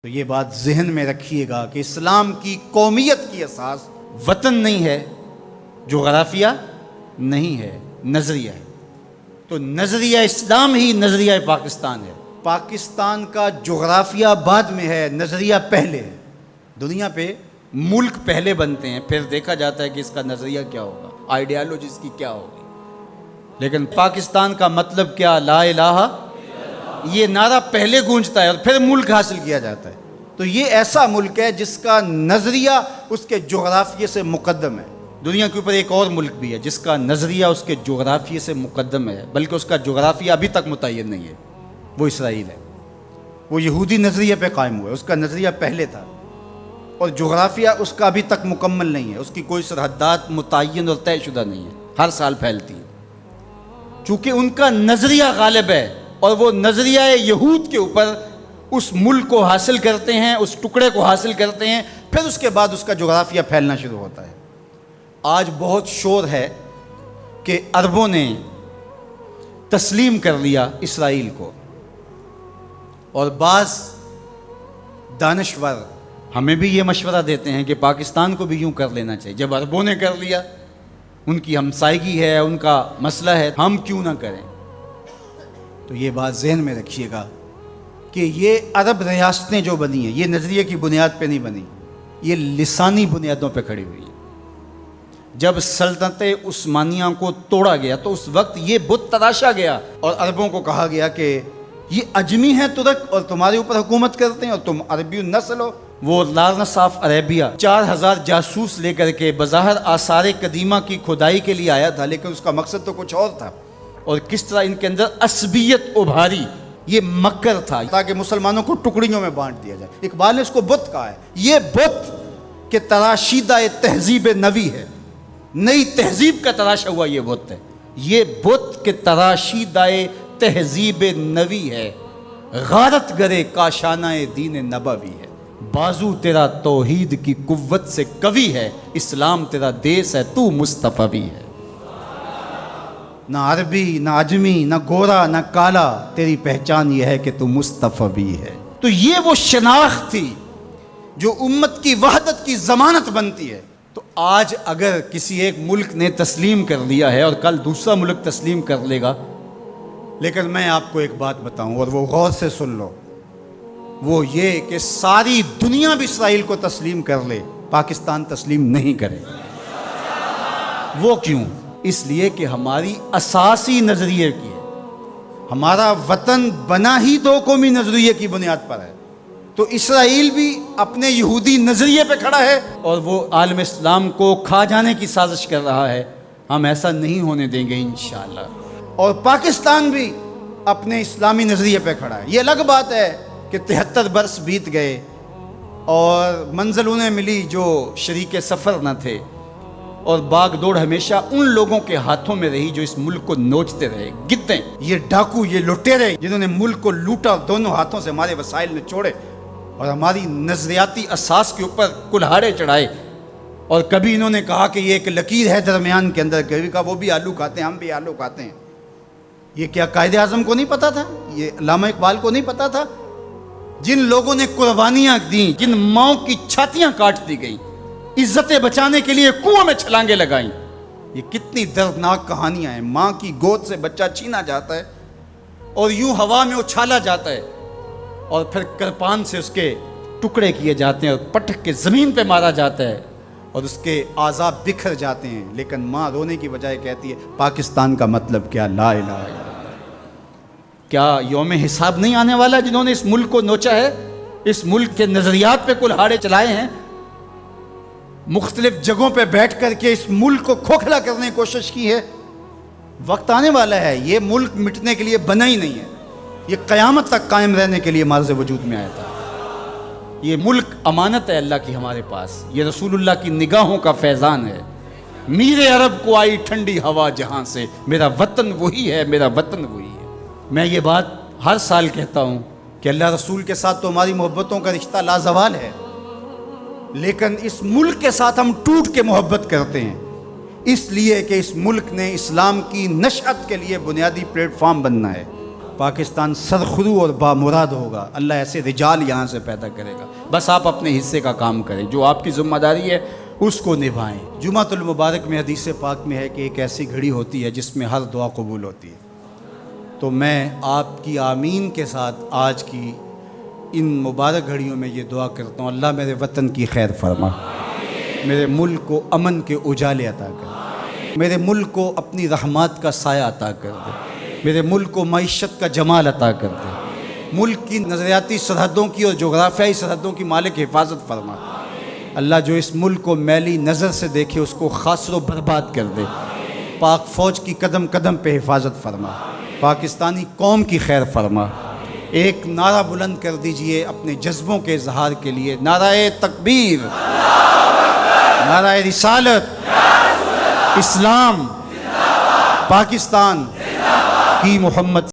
تو یہ بات ذہن میں رکھیے گا کہ اسلام کی قومیت کی اساس وطن نہیں ہے، جغرافیہ نہیں ہے، نظریہ ہے۔ تو نظریہ اسلام ہی نظریہ پاکستان ہے۔ پاکستان کا جغرافیہ بعد میں ہے، نظریہ پہلے ہے۔ دنیا پہ ملک پہلے بنتے ہیں، پھر دیکھا جاتا ہے کہ اس کا نظریہ کیا ہوگا، آئیڈیالوجی اس کی کیا ہوگی۔ لیکن پاکستان کا مطلب کیا؟ لا الہ، یہ نعرہ پہلے گونجتا ہے اور پھر ملک حاصل کیا جاتا ہے۔ تو یہ ایسا ملک ہے جس کا نظریہ اس کے جغرافیے سے مقدم ہے۔ دنیا کے اوپر ایک اور ملک بھی ہے جس کا نظریہ اس کے جغرافیے سے مقدم ہے، بلکہ اس کا جغرافیہ ابھی تک متعین نہیں ہے، وہ اسرائیل ہے۔ وہ یہودی نظریے پہ قائم ہوا ہے، اس کا نظریہ پہلے تھا اور جغرافیہ اس کا ابھی تک مکمل نہیں ہے، اس کی کوئی سرحدات متعین اور طے شدہ نہیں ہے، ہر سال پھیلتی ہے۔ چونکہ ان کا نظریہ غالب ہے اور وہ نظریہ یہود کے اوپر اس ملک کو حاصل کرتے ہیں، اس ٹکڑے کو حاصل کرتے ہیں، پھر اس کے بعد اس کا جغرافیہ پھیلنا شروع ہوتا ہے۔ آج بہت شور ہے کہ عربوں نے تسلیم کر لیا اسرائیل کو، اور بعض دانشور ہمیں بھی یہ مشورہ دیتے ہیں کہ پاکستان کو بھی یوں کر لینا چاہیے۔ جب عربوں نے کر لیا، ان کی ہمسائیگی ہے، ان کا مسئلہ ہے، ہم کیوں نہ کریں؟ تو یہ بات ذہن میں رکھیے گا کہ یہ عرب ریاستیں جو بنی ہیں، یہ نظریے کی بنیاد پہ نہیں بنی، یہ لسانی بنیادوں پہ کھڑی ہوئی ہیں۔ جب سلطنت عثمانیہ کو توڑا گیا تو اس وقت یہ بت تراشا گیا اور عربوں کو کہا گیا کہ یہ اجمی ہیں ترک اور تمہارے اوپر حکومت کرتے ہیں اور تم عربی النسل ہو۔ وہ لارنس آف عربیہ 4000 جاسوس لے کر کے بظاہر آثار قدیمہ کی کھدائی کے لیے آیا تھا، لیکن اس کا مقصد تو کچھ اور تھا، اور کس طرح ان کے اندر عصبیت ابھاری، یہ مکر تھا تاکہ مسلمانوں کو ٹکڑیوں میں بانٹ دیا جائے۔ اقبال نے اس کو بت کہا ہے۔ یہ بت کہ تراشیدہ تہذیب نوی ہے، نئی تہذیب کا تراشا ہوا یہ بت ہے۔ یہ بت کہ تراشیدہ تہذیب نوی ہے، غارت گرے کاشانہ دین نبوی ہے۔ بازو تیرا توحید کی قوت سے قوی ہے، اسلام تیرا دیس ہے، تو مصطفی ہے۔ نہ عربی، نہ اجمی، نہ گورا، نہ کالا، تیری پہچان یہ ہے کہ تو مصطفی ہے۔ تو یہ وہ شناخت تھی جو امت کی وحدت کی ضمانت بنتی ہے۔ تو آج اگر کسی ایک ملک نے تسلیم کر لیا ہے اور کل دوسرا ملک تسلیم کر لے گا، لیکن میں آپ کو ایک بات بتاؤں اور وہ غور سے سن لو، وہ یہ کہ ساری دنیا بھی اسرائیل کو تسلیم کر لے، پاکستان تسلیم نہیں کرے۔ وہ کیوں؟ اس لیے کہ ہماری اساسی نظریے کی ہے، ہمارا وطن بنا ہی دو قومی نظریے کی بنیاد پر ہے۔ تو اسرائیل بھی اپنے یہودی نظریے پہ کھڑا ہے اور وہ عالم اسلام کو کھا جانے کی سازش کر رہا ہے۔ ہم ایسا نہیں ہونے دیں گے انشاءاللہ۔ اور پاکستان بھی اپنے اسلامی نظریے پہ کھڑا ہے۔ یہ الگ بات ہے کہ 73 برس بیت گئے اور منزل انہیں ملی جو شریک سفر نہ تھے، اور باغ دوڑ ہمیشہ ان لوگوں کے ہاتھوں میں رہی جو اس ملک کو نوچتے رہے۔ گدیں، یہ ڈاکو، یہ لٹیرے جنہوں نے ملک کو لوٹا، دونوں ہاتھوں سے ہمارے وسائل نے چھوڑے اور ہماری نظریاتی اساس کے اوپر کلہاڑے چڑھائے۔ اور کبھی انہوں نے کہا کہ یہ ایک لکیر ہے درمیان کے اندر، کبھی کہا وہ بھی آلو کھاتے ہیں، ہم بھی آلو کھاتے ہیں۔ یہ کیا قائد اعظم کو نہیں پتا تھا؟ یہ علامہ اقبال کو نہیں پتا تھا؟ جن لوگوں نے قربانیاں دیں، جن ماؤں کی چھاتیاں کاٹ دی گئیں، عزتیں بچانے کے لیے کنویں میں چھلانگیں لگائیں، یہ کتنی دردناک کہانیاں ہیں۔ ماں کی گود سے بچہ چھینا جاتا ہے اور یوں ہوا میں اچھالا جاتا ہے اور پھر کرپان سے اس کے ٹکڑے کیے جاتے ہیں اور پٹک کے زمین پہ مارا جاتا ہے اور اس کے اعضاء بکھر جاتے ہیں، لیکن ماں رونے کی بجائے کہتی ہے پاکستان کا مطلب کیا؟ لا الہ الا اللہ۔ کیا یوم حساب نہیں آنے والا جنہوں نے اس ملک کو نوچا ہے، اس ملک کے نظریات پہ کلہاڑے چلائے ہیں، مختلف جگہوں پہ بیٹھ کر کے اس ملک کو کھوکھلا کرنے کی کوشش کی ہے؟ وقت آنے والا ہے، یہ ملک مٹنے کے لیے بنا ہی نہیں ہے، یہ قیامت تک قائم رہنے کے لیے معرض وجود میں آیا تھا۔ یہ ملک امانت ہے اللہ کی ہمارے پاس، یہ رسول اللہ کی نگاہوں کا فیضان ہے۔ میرے عرب کو آئی ٹھنڈی ہوا جہاں سے، میرا وطن وہی ہے، میرا وطن وہی ہے۔ میں یہ بات ہر سال کہتا ہوں کہ اللہ رسول کے ساتھ تو ہماری محبتوں کا رشتہ لازوال ہے، لیکن اس ملک کے ساتھ ہم ٹوٹ کے محبت کرتے ہیں، اس لیے کہ اس ملک نے اسلام کی نشأت کے لیے بنیادی پلیٹ فارم بننا ہے۔ پاکستان سرخرو اور بامراد ہوگا. اللہ ایسے رجال یہاں سے پیدا کرے گا. بس آپ اپنے حصے کا کام کریں, جو آپ کی ذمہ داری ہے اس کو نبھائیں. جمعۃ المبارک میں حدیث پاک میں ہے کہ ایک ایسی گھڑی ہوتی ہے جس میں ہر دعا قبول ہوتی ہے. تو میں آپ کی آمین کے ساتھ آج کی ان مبارک گھڑیوں میں یہ دعا کرتا ہوں, اللہ میرے وطن کی خیر فرما, میرے ملک کو امن کے اجالے عطا کر دے, میرے ملک کو اپنی رحمات کا سایہ عطا کر دے, میرے ملک کو معیشت کا جمال عطا کر دے, ملک کی نظریاتی سرحدوں کی اور جغرافیائی سرحدوں کی مالک حفاظت فرما. اللہ جو اس ملک کو میلی نظر سے دیکھے اس کو خاصر و برباد کر دے. پاک فوج کی قدم قدم پہ حفاظت فرما, پاکستانی قوم کی خیر فرما. ایک نعرہ بلند کر دیجئے اپنے جذبوں کے اظہار کے لیے, نعرہ تکبیر, نعرہ رسالت, اسلام, پاکستان کی محمد